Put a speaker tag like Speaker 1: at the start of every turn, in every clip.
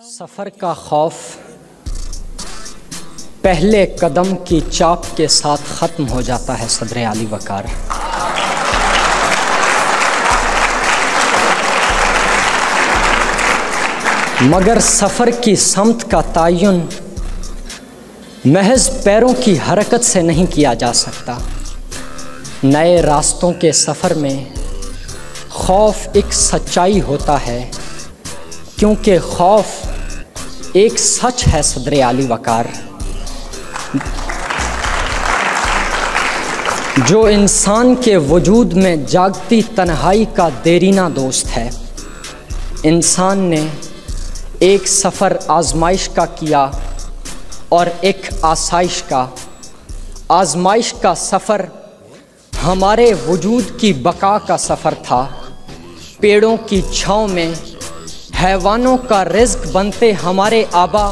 Speaker 1: सफ़र का खौफ पहले कदम की चाप के साथ ख़त्म हो जाता है सदर आली वकार। मगर सफ़र की समत का तयन महज पैरों की हरकत से नहीं किया जा सकता। नए रास्तों के सफ़र में खौफ एक सच्चाई होता है, क्योंकि खौफ एक सच है सदर आली वकार, जो इंसान के वजूद में जागती तन्हाई का देरीना दोस्त है। इंसान ने एक सफ़र आजमाइश का किया और एक आसाइश का। आजमाइश का सफ़र हमारे वजूद की बका का सफ़र था। पेड़ों की छाँव में हैवानों का रिज़्क बनते हमारे आबा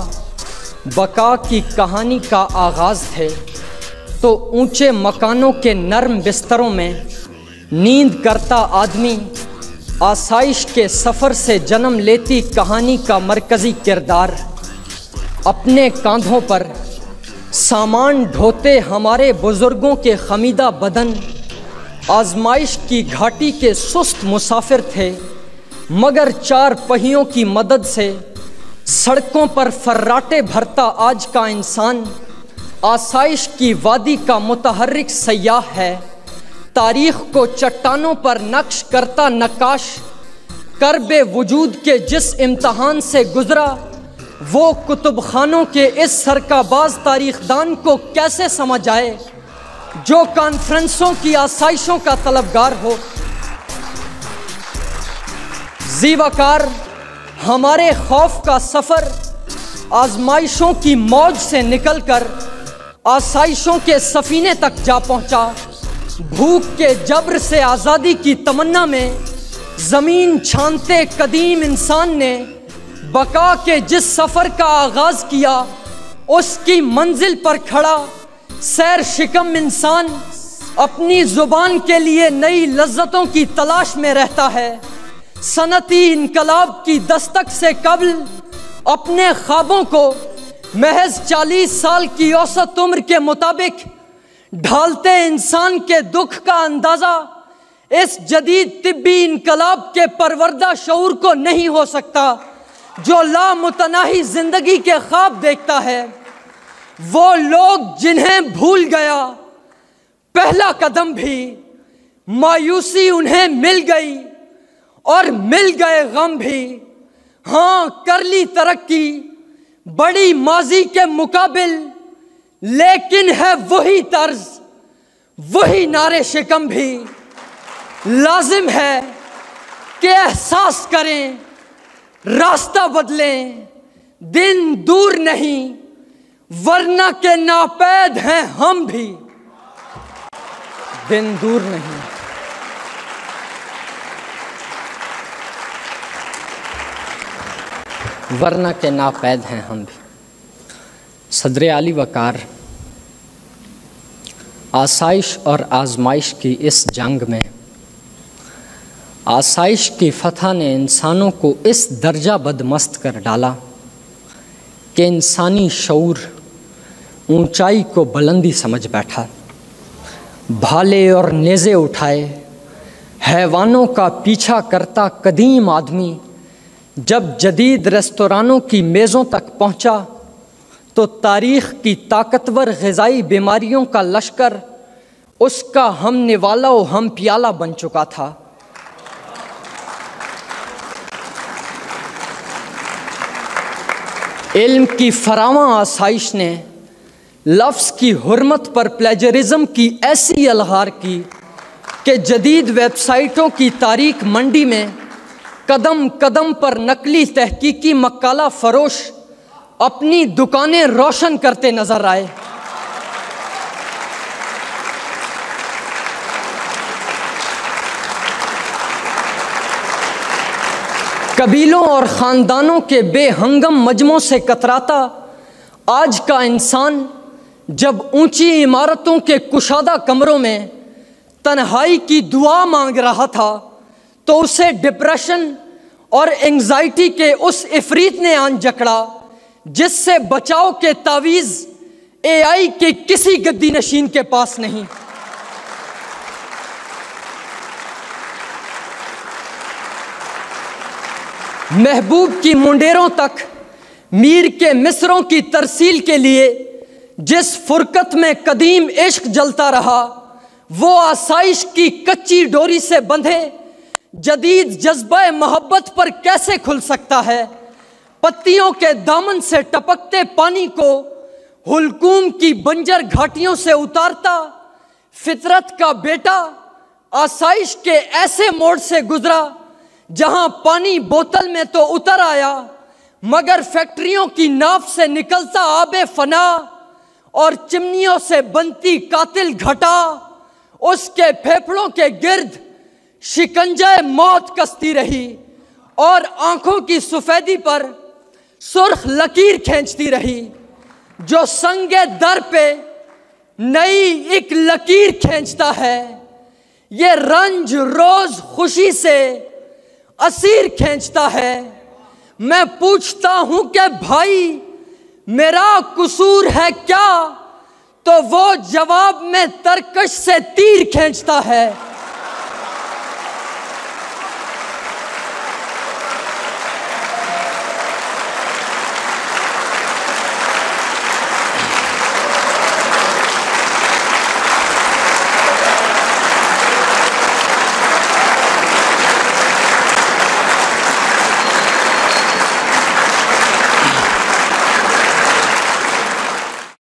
Speaker 1: बका की कहानी का आगाज़ थे, तो ऊंचे मकानों के नर्म बिस्तरों में नींद करता आदमी आसाइश के सफ़र से जन्म लेती कहानी का मरकज़ी किरदार। अपने कांधों पर सामान ढोते हमारे बुज़ुर्गों के खमीदा बदन आजमाइश की घाटी के सुस्त मुसाफिर थे, मगर चार पहियों की मदद से सड़कों पर फर्राटे भरता आज का इंसान आसाइश की वादी का मुतहर्रिक सयाह है। तारीख़ को चट्टानों पर नक्श करता नक्काश करबे वजूद के जिस इम्तहान से गुज़रा, वो कुतुब खानों के इस सरकाबाज तारीख़दान को कैसे समझ आए, जो कॉन्फ्रेंसों की आसाइशों का तलबगार हो। ज़ीवकार हमारे खौफ का सफ़र आजमाइशों की मौज से निकलकर आसाइशों के सफ़ीने तक जा पहुँचा। भूख के जबर से आज़ादी की तमन्ना में ज़मीन छानते कदीम इंसान ने बका के जिस सफ़र का आगाज़ किया, उसकी मंजिल पर खड़ा सैर शिकम इंसान अपनी ज़ुबान के लिए नई लज्जतों की तलाश में रहता है। सनती इनकलाब की दस्तक से कबल अपने ख्वाबों को महज 40 साल की औसत उम्र के मुताबिक ढालते इंसान के दुख का अंदाज़ा इस जदीद तिब्बी इनकलाब के परवरदा शऊर को नहीं हो सकता, जो लामुतनाही ज़िंदगी के ख्वाब देखता है। वो लोग जिन्हें भूल गया पहला कदम भी, मायूसी उन्हें मिल गई और मिल गए गम भी। हाँ, कर ली तरक्की बड़ी माजी के मुकाबिल, लेकिन है वही तर्ज वही नारे शिकम भी। लाजिम है कि एहसास करें, रास्ता बदलें, दिन दूर नहीं, वरना के नापैद हैं हम भी। दिन दूर नहीं, वरना के नापैद हैं हम भी। सदर आली वकार आसाइश और आजमाइश की इस जंग में आसाइश की फतह ने इंसानों को इस दर्जा बदमस्त कर डाला कि इंसानी शऊर ऊंचाई को बुलंदी समझ बैठा। भाले और नेज़े उठाए हैवानों का पीछा करता कदीम आदमी जब जदीद रेस्तोरानों की मेज़ों तक पहुंचा, तो तारीख़ की ताकतवर ग़िज़ाई बीमारियों का लश्कर उसका हम निवाला व हम प्याला बन चुका था। इल्म की फरावां आसाइश ने लफ्ज़ की हुर्मत पर प्लेजरिज्म की ऐसी अलगार की कि जदीद वेबसाइटों की तारीख मंडी में कदम कदम पर नकली तहकीकी मक्काला फरोश अपनी दुकानें रोशन करते नजर आए। कबीलों और ख़ानदानों के बेहंगम मजमों से कतराता आज का इंसान जब ऊंची इमारतों के कुशादा कमरों में तन्हाई की दुआ मांग रहा था, तो उसे डिप्रेशन और एंजाइटी के उस इफरीत ने आन जकड़ा जिससे बचाव के तावीज़ AI के किसी गद्दी नशीन के पास नहीं। महबूब की मुंडेरों तक मीर के मिसरों की तरसील के लिए जिस फुरकत में कदीम इश्क जलता रहा, वो आसाइश की कच्ची डोरी से बंधे जदीद जज्बा मोहब्बत पर कैसे खुल सकता है। पत्तियों के दामन से टपकते पानी को हुलकूम की बंजर घाटियों से उतारता फितरत का बेटा आसाइश के ऐसे मोड़ से गुजरा जहां पानी बोतल में तो उतर आया, मगर फैक्ट्रियों की नाव से निकलता आबे फना और चिमनियों से बनती कातिल घटा उसके फेफड़ों के गिर्द शिकंजे मौत कसती रही और आंखों की सफेदी पर सुर्ख लकीर खींचती रही, जो संगे दर पे नई एक लकीर खींचता है। ये रंज रोज खुशी से असीर खींचता है। मैं पूछता हूं कि भाई मेरा कसूर है क्या, तो वो जवाब में तरकश से तीर खींचता है।